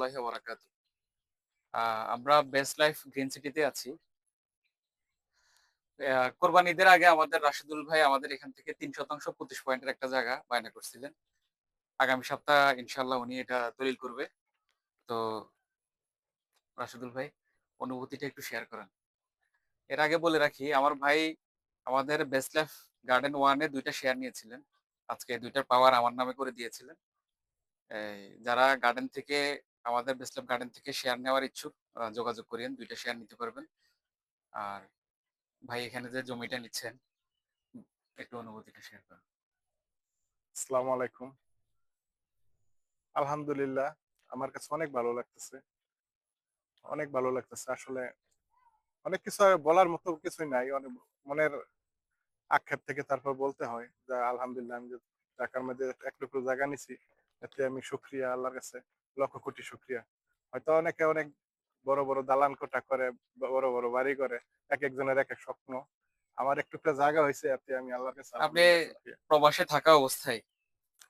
আল্লাহি ওয়া বারাকাতুহু। আমরা বেস্ট লাইফ গ্রিন সিটিতে আছি। কোরবানি ঈদের আগে আমাদের রাশেদুল ভাই আমাদের এখান থেকে ৩% ২৫ পয়েন্টের একটা জায়গা বায়না করছিলেন। আগামী সপ্তাহ ইনশাআল্লাহ উনি এটা দলিল করবে। তো রাশেদুল ভাই অনুভূতিটা একটু শেয়ার করেন। এর আগে বলে রাখি আমার ভাই আমাদের বেস্ট লাইফ গার্ডেন 1 এ ২ টা শেয়ার নিয়েছিলেন। আজকে ২ টার পাওয়ার আমার নামে করে দিয়েছিলেন। যারা গার্ডেন থেকে আমাদের বেস্ট লাইফ গার্ডেন থেকে শেয়ার নেওয়ার ইচ্ছুক যোগাযোগ করিয়েন। ২ টা শেয়ার নিতে পারবেন। আর ভাই এখানে যে জমিটা নিচ্ছেন একটু অনুভূতিটা শেয়ার করেন। আসসালামু আলাইকুম। আলহামদুলিল্লাহ আমার কাছে অনেক ভালো লাগতেছে। অনেক ভালো লাগতেছে। আসলে অনেক কিছু আর বলার মতো কিছুই নাই। অনেক মনের আক্ষেপ থেকে তারপর বলতে হয় যে আলহামদুলিল্লাহ আমি যে ঢাকার মধ্যে এক টুকরো জায়গা নিছি, এতে আমি শুকরিয়া আল্লাহর কাছে লক্ষ কোটি শুকরিয়া। হয়তো অনেকে অনেক বড়, বড় দালান কোঠা করে, বড়, বড় বাড়ি করে। একেকজনের একেক স্বপ্ন। আমার এক টুকরা জায়গা হইছে এতে আমি আল্লাহর কাছে আপনি আলহামদুলিল্লাহ শুকরিয়া। প্রবাসে থাকা অবস্থায়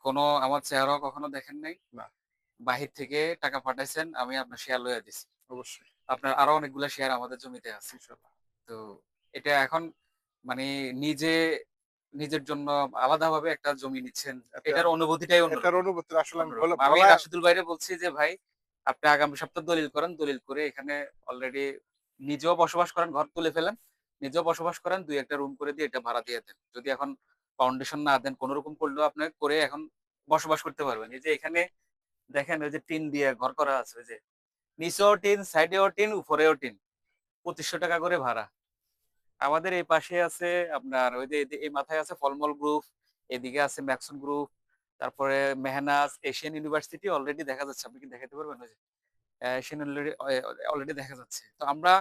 কোনো আমার চেহারাও কখনো দেখেন নাই। না, বাহির থেকে টাকা পাঠাইছেন, আমি আপনার শেয়ার লইয়া দিছি। অবশ্যই। আপনার আরো অনেকগুলা শেয়ার আমাদের জমিতে আছে। ইনশাআল্লাহ। তো এটা এখন মানে নিজে নিজের জন্য আলাদাভাবে একটা জমি নিচ্ছেন। এতে এটার অনুভূতিটাই এটার অন্যরকম। অনুভূতি আসলে আমি অন্যরকম। আমি বলায় রাশেদুল ভাইরে বলছি যে, "ভাই আপনি আগামী সপ্তাহে দলিল করেন। দলিল করে এখানে অলরেডি নিজেও বসবাস করেন, ঘর তুলে ফেলেন। নিজেও বসবাস করেন। ২-১ টা রুম করে দিয়ে এটা ভাড়া দিয়ে দেন। যদি এখন ফাউন্ডেশন না দেন, কোনরকম করলেও আপনি করে এখন বসবাস করতে পারবেন।" এই যে এখানে দেখেন ওই যে টিন দিয়ে ঘর করা আছে ওই যে নিচেও টিন, সাইডেও টিন, উপরেও টিন। ৳২৫০০ করে ভাড়া। আমাদের এই পাশে আছে আপনার ওই যে এই মাথায় আছে ফলমল গ্রুপ, এদিকে আছে ম্যাক্সন গ্রুপ, তারপরে মেহনাজ, এশিয়ান ইউনিভার্সিটি অলরেডি দেখা যাচ্ছে। আপনি কি দেখাইতে পারবেন? ওই যে এশিয়ান অলরেডি দেখা যাচ্ছে। তো আমরা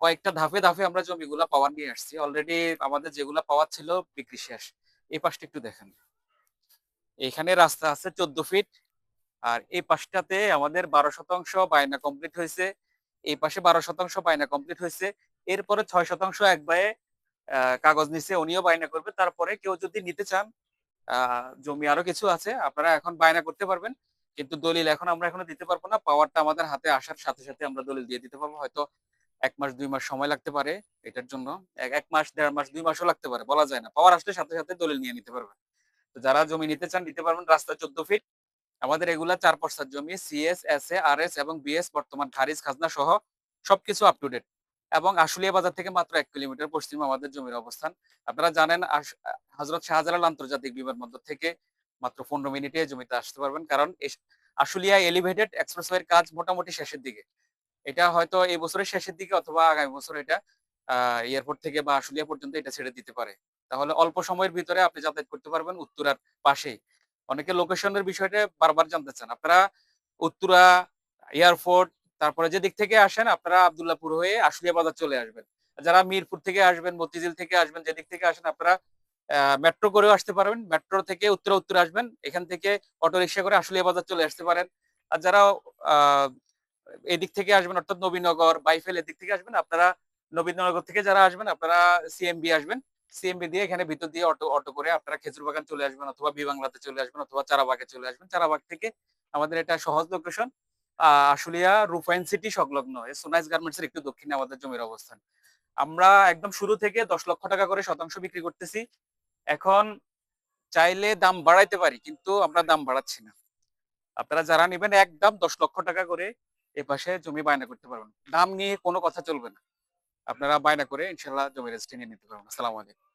কয়েকটা ধাপে, ধাপে আমরা জমিগুলা পাওয়ার নিয়ে আসছি। অলরেডি আমাদের যেগুলা পাওয়ার ছিল বিক্রি শেষ। এই পাশটা একটু দেখেন। এখানে রাস্তা আছে ১৪ ফিট। আর এই পাশটাতে আমাদের ১২% বায়না কমপ্লিট হইছে। এই পাশে ১২% বায়না কমপ্লিট হইছে। এরপরে ৬% এক ভাইয়ে কাগজ নিছে, উনিও বায়না করবে। তারপরে কেউ যদি নিতে চান, আ জমি আরো কিছু আছে। আপনারা এখন বায়না করতে পারবেন। কিন্তু দলিল এখন আমরা এখনো দিতে পারব না। পাওয়ারটা আমাদের হাতে আসার সাথে, সাথে আমরা দলিল দিয়ে দিতে পারব। হয়তো ১ মাস ২ মাস সময় লাগতে পারে এটার জন্য। ১ মাস ১.৫ মাস ২ মাসও লাগতে পারে। বলা যায় না। পাওয়ার আসলে সাথে, সাথে দলিল নিয়ে নিতে পারবেন। তো যারা জমি নিতে চান নিতে পারবেন। রাস্তা ১৪ ফিট। আমাদের এগুলা ৪ পর্সার জমি। সিএস, এসএ, আরএস এবং বিএস বর্তমান খারিজ খাজনা সহ সবকিছু আপ টু ডেট। এবং আশুলিয়া বাজার থেকে মাত্র ১ কিলোমিটার পশ্চিমে আমাদের জমির অবস্থান। আপনারা জানেন হযরত শাহজালাল আন্তর্জাতিক বিমানবন্দর থেকে মাত্র ১৫ মিনিটে এই জমিতে আসতে পারবেন। কারণ আশুলিয়া এলিভেটেড এক্সপ্রেসওয়ের কাজ মোটামুটি শেষের দিকে। এটা হয়তো এই বছরের শেষের দিকে অথবা আগামী বছর এটা আ এয়ারপোর্ট থেকে বা আশুলিয়া পর্যন্ত এটা ছেড়ে দিতে পারে। তাহলে অল্প সময়ের ভিতরে আপনি যাতায়াত করতে পারবেন উত্তরার পাশেই। অনেকে লোকেশনের বিষয়টা বারবার জানতে চান। আপনারা উত্তরা, এয়ারপোর্ট তারপরে যেদিক থেকে আসেন আপনারা আব্দুল্লাহপুর হয়ে আশুলিয়া বাজার চলে আসবেন। যারা মিরপুর থেকে আসবেন, মতিঝিল থেকে আসবেন, যেদিক থেকে আসেন আপনারা মেট্রো করেও আসতে পারবেন। মেট্রো থেকে উত্তরা আসবেন। এখান থেকে অটোরিকশা করে আশুলিয়া বাজার চলে আসতে পারেন। আর যারা আ এদিক থেকে আসবেন অর্থাৎ নবীনগর, বাইফেল এদিক থেকে আসবেন আপনারা নবীনগর থেকে যারা আসবেন আপনারা সিএমবি আসবেন। সিএমবি দিয়ে এখানে ভিতর দিয়ে অটো করে আপনারা খেজুরবাগান চলে আসবেন অথবা বিবাংলাতে চলে আসবেন অথবা চারাবাগে চলে আসবেন। চারাবাগ থেকে আমাদের এটা সহজ লোকেশন। আশুলিয়া রুফাইন সিটি সংলগ্ন সোনাইজ গার্মেন্টস এর একটু দক্ষিণে আমাদের জমির অবস্থান। আমরা একদম শুরু থেকে ৳১০,০০,০০০ করে শতাংশ বিক্রি করতেছি। এখন চাইলে দাম বাড়াইতে পারি কিন্তু আমরা দাম বাড়াচ্ছি না। আপনারা যারা নিবেন একদম ৳১০,০০,০০০ করে এপাশে জমি বায়না করতে পারবেন। দাম নিয়ে কোনো কথা চলবে না। আপনারা বায়না করে ইনশাআল্লাহ জমি রেজিস্ট্রি নিয়ে নিতে পারবেন। আসসালামু আলাইকুম।